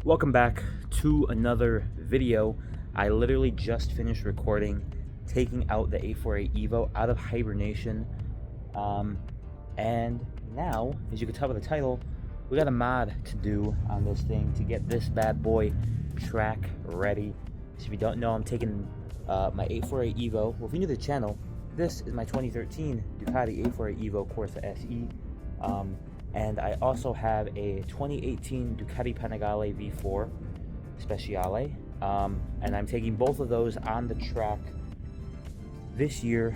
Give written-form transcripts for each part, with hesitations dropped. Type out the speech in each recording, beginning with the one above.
Welcome back to another video. I literally just finished recording taking out the 848 Evo out of hibernation, and now, as you can tell by the title, we got a mod to do on this thing to get this bad boy track ready. So if you don't know, I'm taking my 848 Evo. Well, if you're new to the channel, this is my 2013 Ducati 848 Evo Corsa SE. And I also have a 2018 Ducati Panigale V4 Speciale, and I'm taking both of those on the track this year,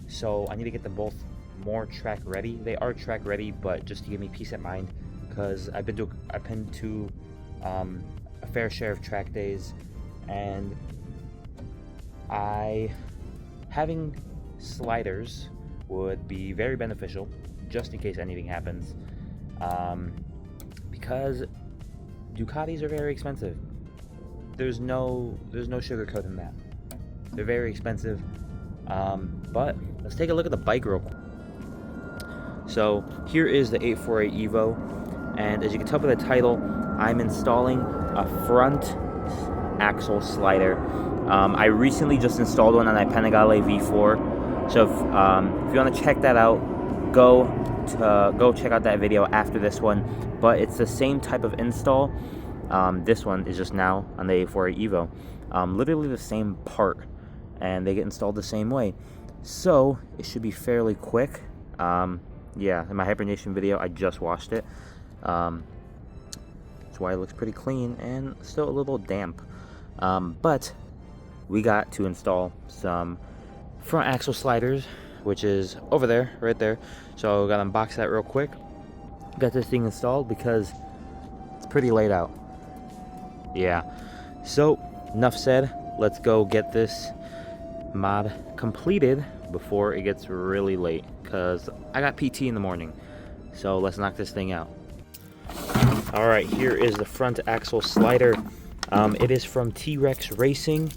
so I need to get them both more track ready. They are track ready, but just to give me peace of mind, because I've been to a fair share of track days, and having sliders would be very beneficial just in case anything happens, because Ducatis are very expensive. There's no sugarcoat in that. They're very expensive, but let's take a look at the bike real quick. So here is the 848 Evo, and as you can tell by the title, I'm installing a front axle slider. I recently just installed one on my Panigale V4, so if you want to check that out, go check out that video after this one. But it's the same type of install. This one is just now on the 848 Evo, literally the same part, and they get installed the same way, so it should be fairly quick. Yeah, in my hibernation video I just washed it. That's why it looks pretty clean and still a little damp, but we got to install some front axle sliders, which is over there, right there. So we gotta unbox that real quick. Got this thing installed because it's pretty laid out. Yeah, so enough said. Let's go get this mod completed before it gets really late, because I got PT in the morning. So let's knock this thing out. All right, here is the front axle slider. It is from T-Rex Racing.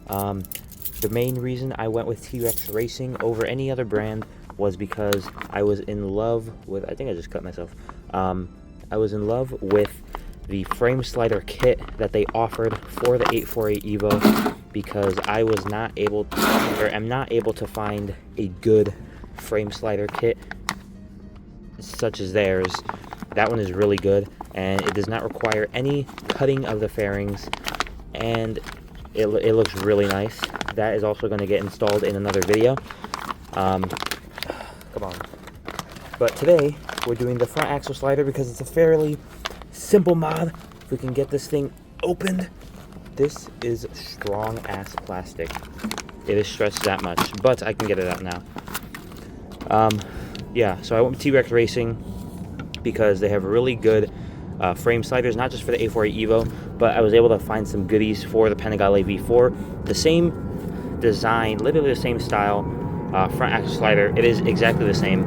The main reason I went with T-Rex Racing over any other brand was because I was in love with, I think I just cut myself. I was in love with the frame slider kit that they offered for the 848 Evo, because I was not able to, or am not able to find a good frame slider kit such as theirs. That one is really good, and it does not require any cutting of the fairings, and it looks really nice. That is also going to get installed in another video. Come on. But today we're doing the front axle slider because it's a fairly simple mod. If we can get this thing opened, this is strong ass plastic. It is stretched that much, but I can get it out now. Yeah, so I went with T-Rex Racing because they have really good frame sliders, not just for the 848 Evo, but I was able to find some goodies for the Panigale V4. The same design, literally the same style, front axle slider. It is exactly the same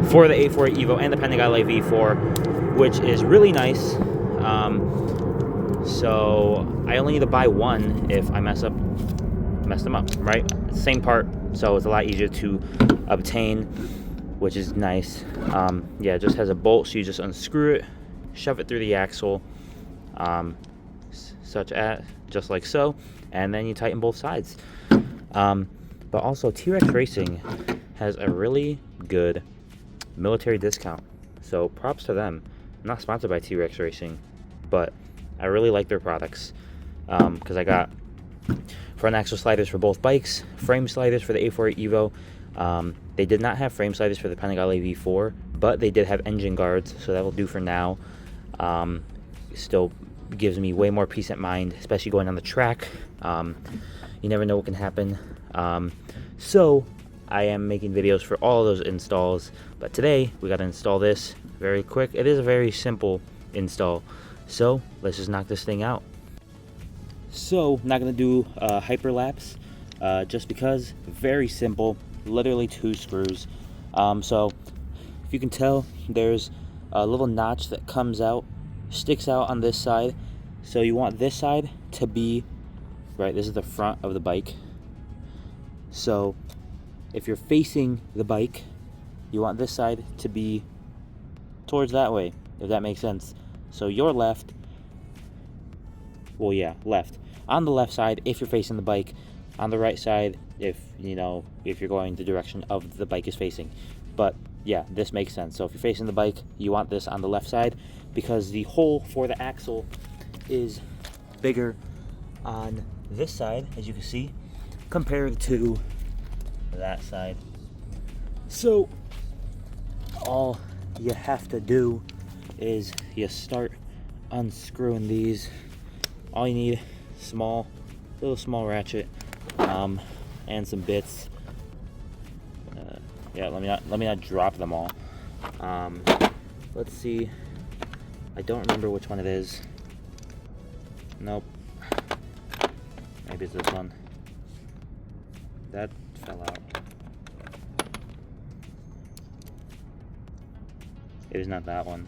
for the 848 Evo and the Panigale V4, which is really nice. So I only need to buy one if I mess them up, right? Same part, so it's a lot easier to obtain, which is nice. Yeah, it just has a bolt, so you just unscrew it, shove it through the axle, just like so, and then you tighten both sides. But also, T-Rex Racing has a really good military discount, so props to them. I'm not sponsored by T-Rex Racing, but I really like their products, because I got front axle sliders for both bikes, frame sliders for the 848 Evo. They did not have frame sliders for the Panigale V4, but they did have engine guards, so that will do for now. Still gives me way more peace of mind, especially going on the track. You never know what can happen. So I am making videos for all of those installs, but today we got to install this very quick. It is a very simple install, so let's just knock this thing out. So not gonna do hyperlapse, just because very simple, literally 2 screws. So if you can tell, there's a little notch that comes out, sticks out on this side. So you want this side to be right. This is the front of the bike. So if you're facing the bike, you want this side to be towards that way, if that makes sense. So your left well, yeah, left. On the left side if you're facing the bike, on the right side if, you know, if you're going the direction of the bike is facing. But yeah, this makes sense. So if you're facing the bike, you want this on the left side because the hole for the axle is bigger on this side, as you can see, compared to that side. So all you have to do is you start unscrewing these. All you need, little small ratchet, and some bits. Yeah, let me not drop them all. Let's see. I don't remember which one it is. Nope. Maybe it's this one. That fell out. It is not that one.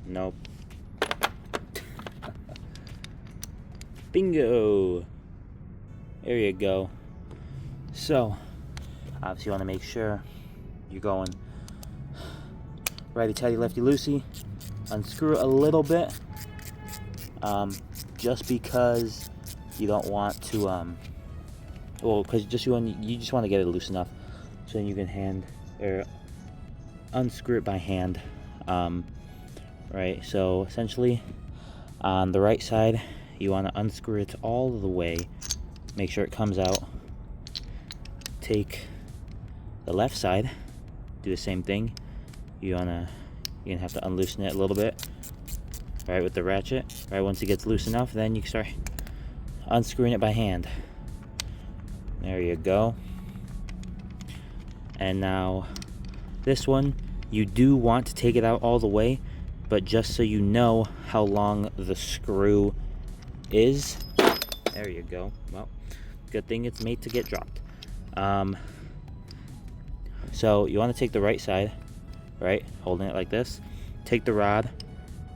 Nope. Bingo! There you go. So, obviously you want to make sure you're going righty-tighty, lefty-loosey. Unscrew it a little bit, just because you don't want to, well, because you just want to get it loose enough so then you can unscrew it by hand. Right, so essentially on the right side you want to unscrew it all the way, make sure it comes out. Take the left side, do the same thing. You're gonna have to unloosen it a little bit, right, with the ratchet. Right, once it gets loose enough, then you can start unscrewing it by hand. There you go. And now this one, you do want to take it out all the way, but just so you know how long the screw is. There you go. Well, good thing it's made to get dropped. So you want to take the right side, right, holding it like this. Take the rod,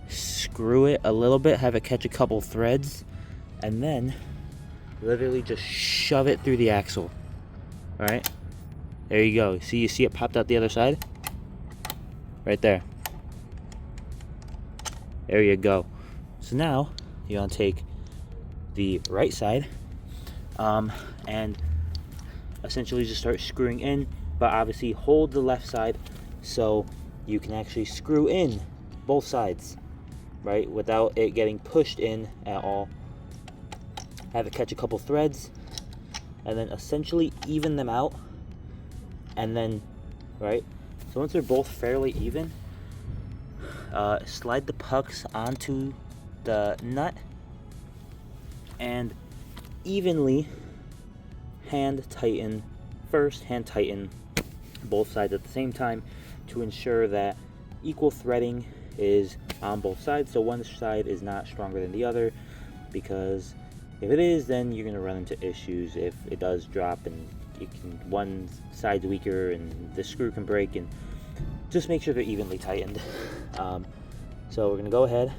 screw it a little bit, have it catch a couple threads, and then literally just shove it through the axle. All right, there you go. You see it popped out the other side? Right there. There you go. So now you want to take the right side and essentially just start screwing in, but obviously hold the left side so you can actually screw in both sides, right, without it getting pushed in at all. Have it catch a couple threads and then essentially even them out, and then, right, so once they're both fairly even, slide the pucks onto the nut and evenly hand tighten both sides at the same time to ensure that equal threading is on both sides, so one side is not stronger than the other, because if it is, then you're going to run into issues if it does drop and one side's weaker and the screw can break. And just make sure they're evenly tightened. So we're going to go ahead,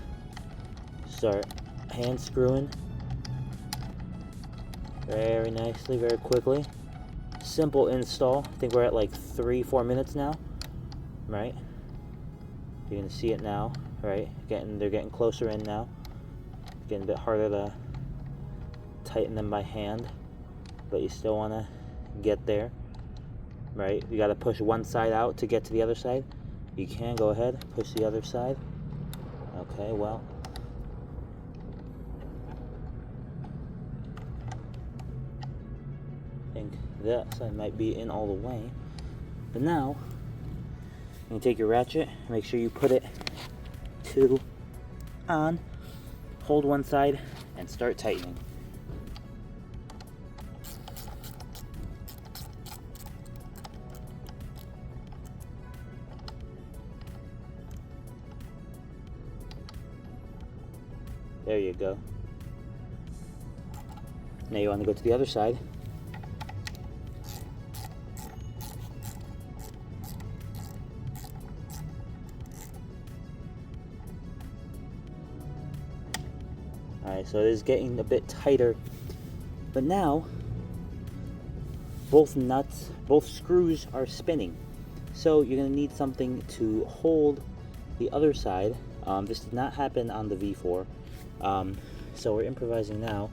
start hand screwing very nicely, very quickly. Simple install. I think we're at like 3-4 minutes now, right? You're going to see it now, right? They're getting closer in now. Getting a bit harder to tighten them by hand, but you still want to get there, right? You got to push one side out to get to the other side. You can go ahead, push the other side. Okay, well, I think that side might be in all the way. But now, you take your ratchet, make sure you put it on, hold one side, and start tightening. There you go. Now you want to go to the other side. Alright, so it is getting a bit tighter. But now, both screws are spinning. So you're going to need something to hold the other side This did not happen on the V4, so we're improvising now.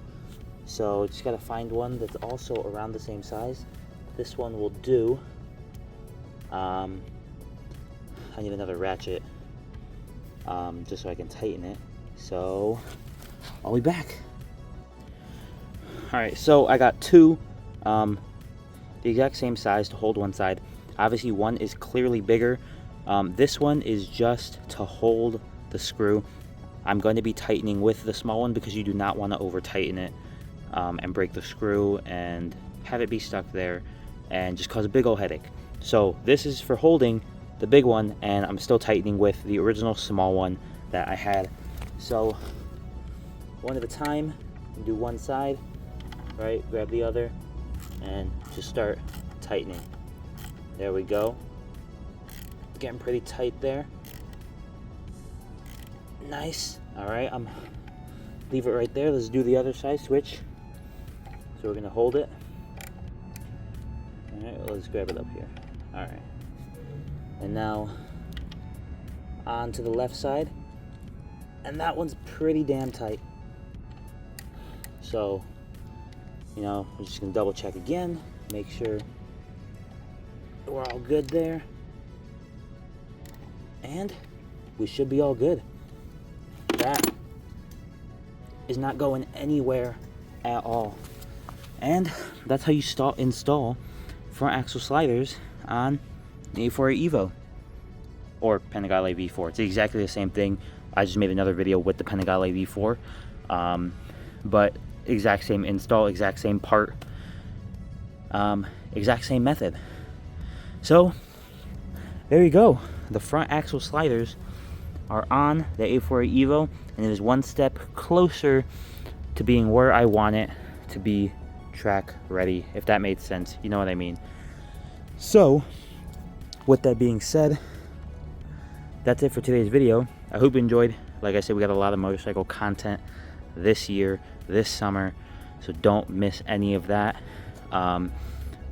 So just gotta find one that's also around the same size. This one will do. I need another ratchet, just so I can tighten it. So I'll be back. All right, so I got two, the exact same size to hold one side. Obviously one is clearly bigger. This one is just to hold the screw. I'm going to be tightening with the small one because you do not want to over tighten it and break the screw and have it be stuck there and just cause a big old headache. So this is for holding the big one, and I'm still tightening with the original small one that I had. So one at a time, do one side, right, grab the other, and just start tightening. There we go. Getting pretty tight there. Nice. All right, leave it right there. Let's do the other side, switch. So we're gonna hold it. All right, let's grab it up here. All right. And now on to the left side. And that one's pretty damn tight. So, you know, we're just gonna double check again, make sure we're all good there. And we should be all good. That is not going anywhere at all. And that's how you install front axle sliders on the A4 Evo or Panigale V4. It's exactly the same thing. I just made another video with the Panigale V4, but exact same install, exact same part, exact same method. So there you go. The front axle sliders are on the A4 Evo, and it is one step closer to being where I want it to be, track ready, if that made sense. You know what I mean. So with that being said, that's it for today's video. I hope you enjoyed. Like I said, we got a lot of motorcycle content this year, this summer, so don't miss any of that. A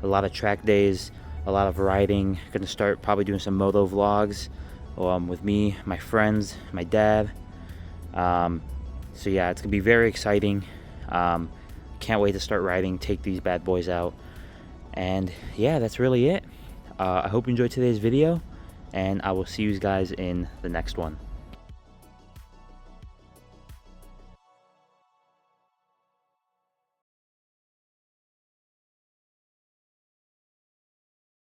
lot of track days, a lot of riding. Gonna start probably doing some moto vlogs with me, my friends, my dad. So yeah, it's gonna be very exciting. Can't wait to start riding, take these bad boys out. And yeah, that's really it. I hope you enjoyed today's video, and I will see you guys in the next one.